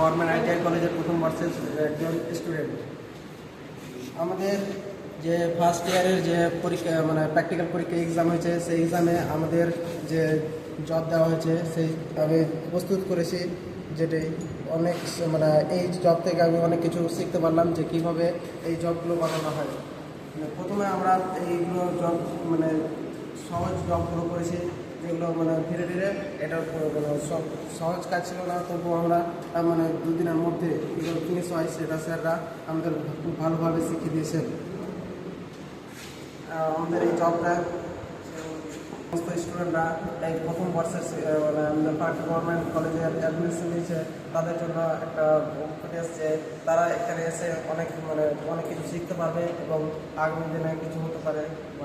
Government ITI কলেজের প্রথম বর্ষের একজন স্টুডেন্ট। আমাদের যে ফার্স্ট ইয়ারের যে পরীক্ষা মানে প্র্যাকটিক্যাল পরীক্ষা এক্সাম হয়েছে, সেই এক্সামে আমাদের যে জব দেওয়া হয়েছে সেই আমি প্রস্তুত করেছি, যেটি অনেক মানে এই জব থেকে আমি অনেক কিছু শিখতে পারলাম যে কীভাবে এই জবগুলো বানানো হয়। প্রথমে আমরা এইগুলো জব মানে সহজ জবগুলো করেছি, যেগুলো মানে ধীরে ধীরে এটা মানে সহজ কাজ ছিল না, তবুও আমরা মানে দুদিনের মধ্যে কীভাবে ফিনিশ হয় সেটা স্যাররা আমাদের খুব ভালোভাবে শিখিয়ে দিয়েছেন। আমাদের এই জবটা সমস্ত স্টুডেন্টরা এই প্রথম বর্ষের মানে আমাদের পার্টি গভর্নমেন্ট কলেজে অ্যাডমিশন নিয়েছে, তাদের জন্য একটা উপদেশ যে তারা এখানে এসে অনেক কিছু শিখতে পারবে এবং আগামী দিনে কিছু হতে পারে।